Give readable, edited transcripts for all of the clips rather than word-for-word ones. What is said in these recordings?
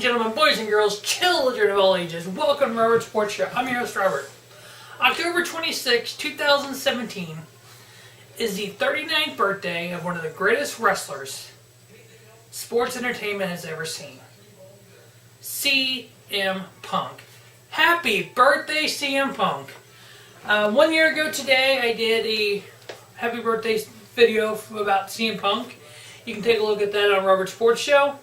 gentlemen, boys and girls, children of all ages, welcome to Robert Sports Show. I'm your host, Robert. October 26, 2017 is the 39th birthday of one of the greatest wrestlers sports entertainment has ever seen. CM Punk. Happy birthday, CM Punk. 1 year ago today, I did a happy birthday video about CM Punk. You can take a look at that on Robert Sports Show.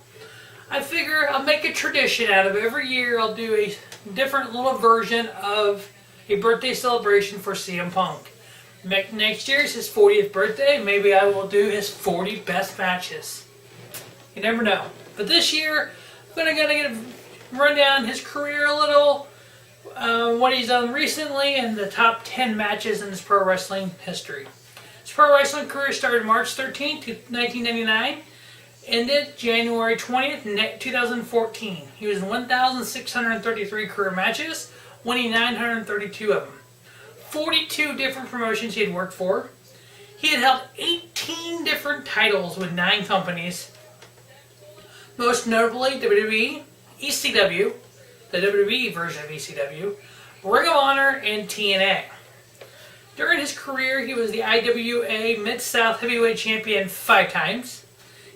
I figure I'll make a tradition out of it. Every year I'll do a different little version of a birthday celebration for CM Punk. Next year is his 40th birthday. Maybe I will do his 40 best matches. You never know. But this year, I'm going to run down his career a little, what he's done recently, and the top 10 matches in his pro wrestling history. His pro wrestling career started March 13th, 1999. Ended January 20th, 2014. He was in 1,633 career matches, winning 932 of them. 42 different promotions he had worked for. He had held 18 different titles with 9 companies. Most notably WWE, ECW, the WWE version of ECW, Ring of Honor, and TNA. During his career, he was the IWA Mid-South Heavyweight Champion 5 times.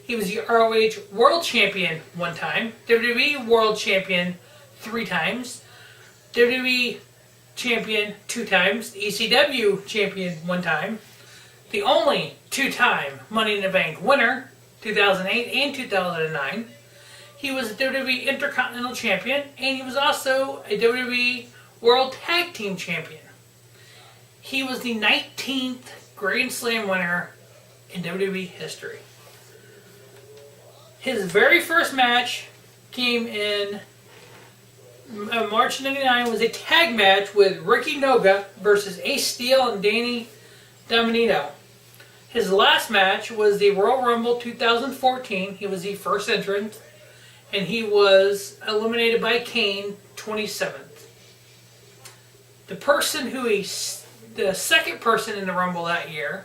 He was the ROH World Champion 1 time, WWE World Champion 3 times, WWE Champion 2 times, ECW Champion 1 time, the only 2-time Money in the Bank winner, 2008 and 2009. He was a WWE Intercontinental Champion, and he was also a WWE World Tag Team Champion. He was the 19th Grand Slam winner in WWE history. His very first match came in March '99, was a tag match with Ricky Noga versus Ace Steel and Danny Dominito. His last match was the Royal Rumble 2014. He was the first entrant, and he was eliminated by Kane 27th. The second person in the Rumble that year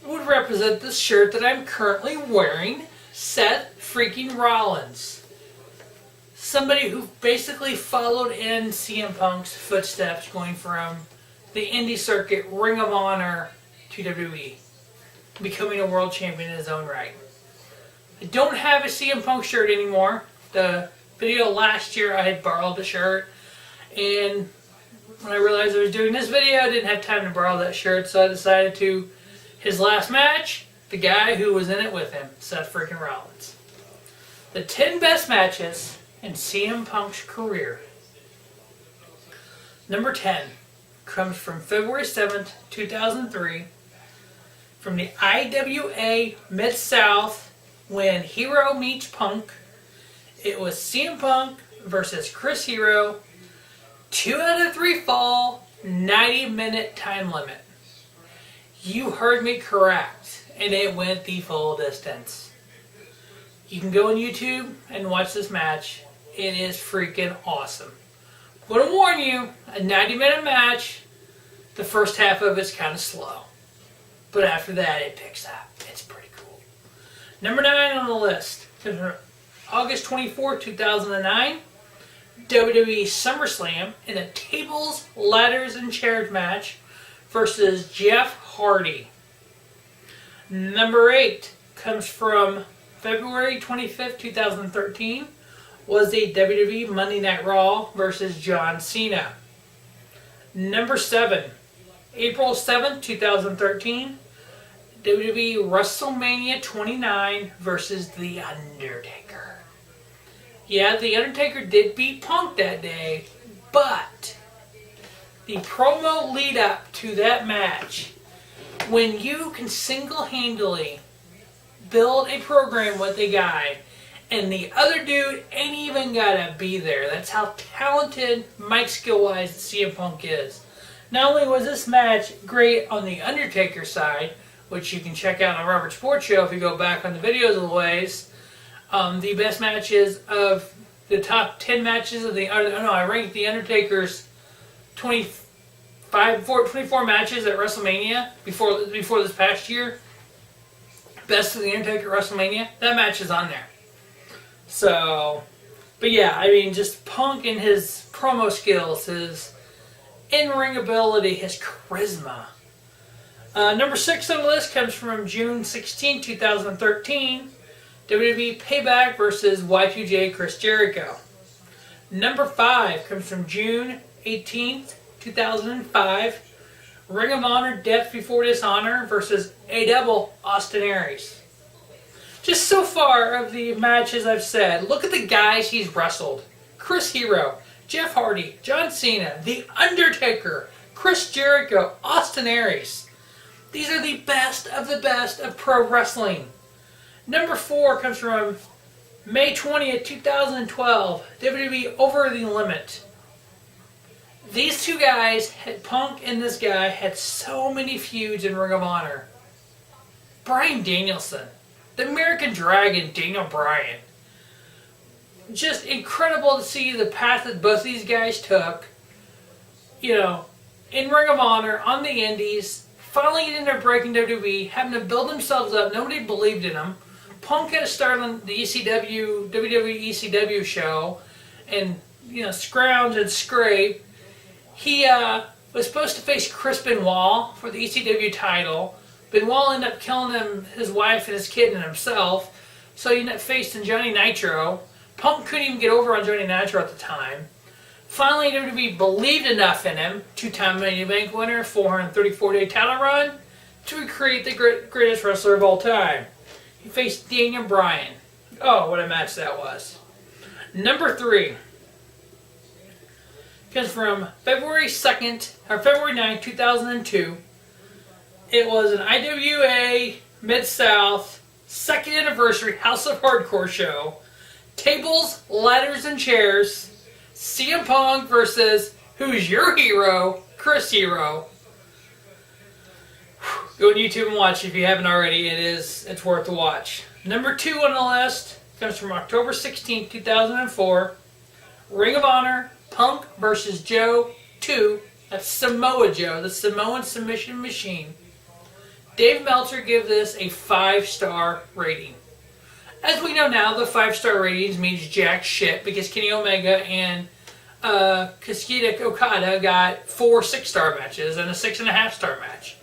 would represent the shirt that I'm currently wearing, Seth freaking Rollins. Somebody who basically followed in CM Punk's footsteps, going from the indie circuit, Ring of Honor, to WWE, becoming a world champion in his own right. I don't have a CM Punk shirt anymore. The video last year I had borrowed the shirt, and when I realized I was doing this video, I didn't have time to borrow that shirt, so I decided to, his last match, the guy who was in it with him, Seth freaking Rollins. The 10 best matches in CM Punk's career. Number 10 comes from February 7th, 2003, from the IWA Mid-South when Hero meets Punk. It was CM Punk versus Chris Hero, 2 out of 3 fall, 90-minute time limit. You heard me correct, and it went the full distance. You can go on YouTube and watch this match. It is freaking awesome. I'm going to warn you, a 90-minute match, the first half of it's kind of slow. But after that, it picks up. It's pretty cool. Number 9 on the list. August 24, 2009. WWE SummerSlam in a tables, ladders, and chairs match versus Jeff Hardy. Number 8 comes from February 25th, 2013, was a WWE Monday Night Raw versus John Cena. Number 7, April 7th, 2013, WWE WrestleMania 29 versus The Undertaker. Yeah, The Undertaker did beat Punk that day, but the promo lead up to that match, when you can single-handedly build a program with a guy and the other dude ain't even gotta be there. That's how talented, mic skill-wise, CM Punk is. Not only was this match great on the Undertaker side, which you can check out on Robert Sports Show if you go back on the videos of the ways, the best matches of the top 10 matches of I ranked the Undertaker's 24 matches at WrestleMania before this past year. Best of the Undertaker at WrestleMania. That match is on there. So But yeah, I mean, just Punk and his promo skills, his in-ring ability, his charisma. Number 6 on the list comes from June 16, 2013. WWE Payback versus Y2J Chris Jericho. Number 5 comes from June 18th, 2005. Ring of Honor Death Before Dishonor versus A-Double Austin Aries. Just so far of the matches I've said, look at the guys he's wrestled. Chris Hero, Jeff Hardy, John Cena, The Undertaker, Chris Jericho, Austin Aries. These are the best of pro wrestling. Number 4 comes from May 20th, 2012, WWE Over the Limit. These two guys, Punk and this guy, had so many feuds in Ring of Honor. Bryan Danielson, the American Dragon, Daniel Bryan. Just incredible to see the path that both these guys took. You know, in Ring of Honor, on the Indies, finally getting their break in WWE, having to build themselves up. Nobody believed in them. Punk had to start on the ECW, WWE ECW show, and, scrounge and scrape. He was supposed to face Chris Benoit for the ECW title. Benoit ended up killing him, his wife and his kid and himself. So he ended up facing Johnny Nitro. Punk couldn't even get over on Johnny Nitro at the time. Finally, WWE believed enough in him, 2-time Money in the Bank winner, 434-day title run, to recreate the greatest wrestler of all time. He faced Daniel Bryan. Oh, what a match that was. Number 3 comes from February 9th, 2002. It was an IWA Mid-South 2nd anniversary House of Hardcore show. Tables, ladders, and chairs. CM Punk versus Who's Your Hero? Chris Hero. Go on YouTube and watch if you haven't already. It's worth a watch. Number 2 on the list comes from October 16th, 2004. Ring of Honor, Punk versus Joe 2. That's Samoa Joe, the Samoan submission machine. Dave Meltzer gave this a 5-star rating. As we know now, the 5-star ratings means jack shit because Kenny Omega and Kazuchika Okada got 4 6-star matches and a 6.5-star match.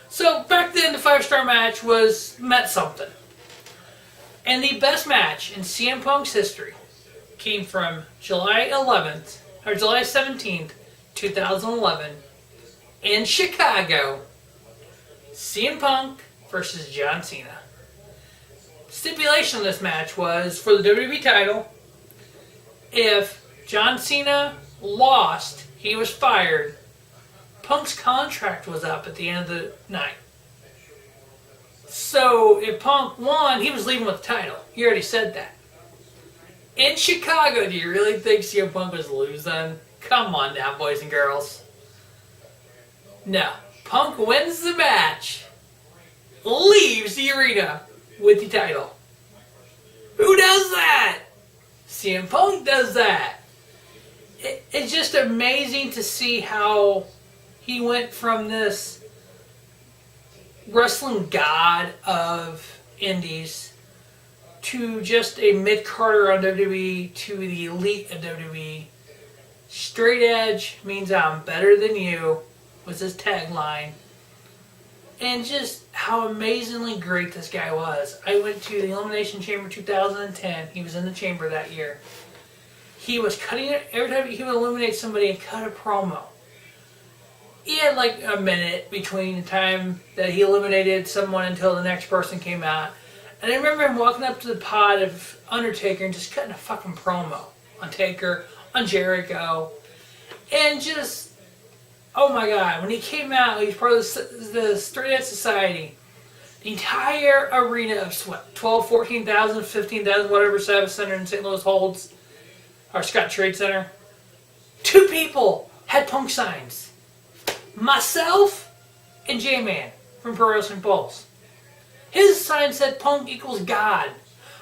So back then, the 5-star match meant something. And the best match in CM Punk's history came from July 17th, 2011, in Chicago. CM Punk versus John Cena. Stipulation of this match was for the WWE title. If John Cena lost, he was fired. Punk's contract was up at the end of the night. So if Punk won, he was leaving with the title. He already said that. In Chicago, do you really think CM Punk was losing? Come on now, boys and girls. No. Punk wins the match, leaves the arena with the title. Who does that? CM Punk does that. It's just amazing to see how he went from this wrestling god of indies to just a mid-carder on WWE to the elite of WWE. Straight edge means I'm better than you was his tagline. And just how amazingly great this guy was. I went to the Elimination Chamber 2010. He was in the chamber that year. He was cutting it every time he would eliminate somebody and cut a promo. He had like a minute between the time that he eliminated someone until the next person came out. And I remember him walking up to the pod of Undertaker and just cutting a fucking promo on Taker, on Jericho. And just, oh my God, when he came out, he was part of the Straight Edge Society. The entire arena of what, 12, 14,000, 15,000, whatever Savage Center in St. Louis holds, or Scott Trade Center. 2 people had Punk signs. Myself and J-Man from Pro Wrestling Pulse. His sign said Punk equals God.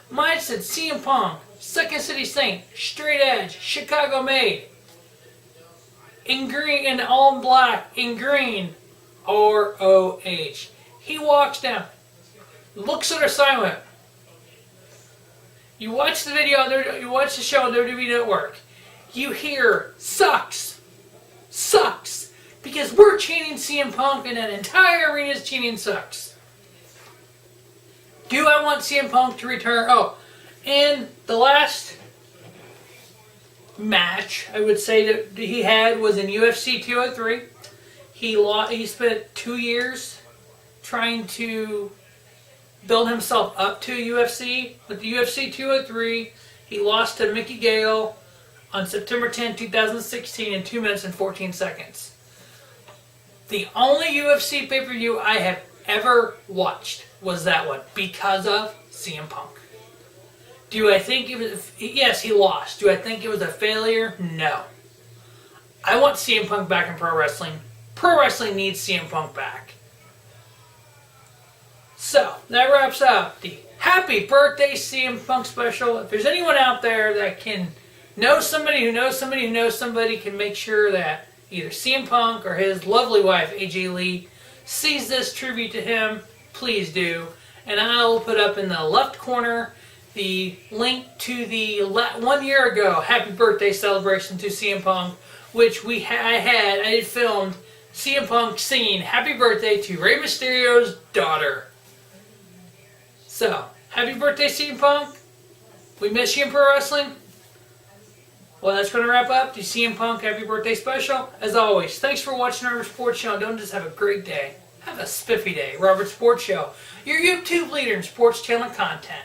Mine said CM Punk, Second City Saint, Straight Edge, Chicago made. In green, and all in black, in green, ROH. He walks down, looks at our sign, went, You watch the video, you watch the show on WWE Network. You hear sucks, sucks, because we're chanting CM Punk and an entire arena is chanting sucks. Do I want CM Punk to return? Oh, and the last match I would say that he had was in UFC 203. He spent 2 years trying to build himself up to UFC. With the UFC 203, he lost to Mickey Gale on September 10, 2016 in 2 minutes and 14 seconds. The only UFC pay-per-view I have ever watched was that one because of CM Punk. Do I think it was... Yes, he lost. Do I think it was a failure? No. I want CM Punk back in pro wrestling. Pro wrestling needs CM Punk back. So, that wraps up the Happy Birthday CM Punk special. If there's anyone out there that can know somebody who knows somebody who knows somebody, can make sure that either CM Punk or his lovely wife, AJ Lee, sees this tribute to him, please do. And I'll put up in the left corner the link to the 1 year ago Happy Birthday celebration to CM Punk, which I filmed CM Punk singing Happy Birthday to Rey Mysterio's daughter. So, Happy Birthday CM Punk. We miss you in pro wrestling. Well, that's going to wrap up the CM Punk Happy Birthday special. As always, thanks for watching our sports show. Don't just have a great day. Have a spiffy day. Robert Sports Show, your YouTube leader in sports channel content.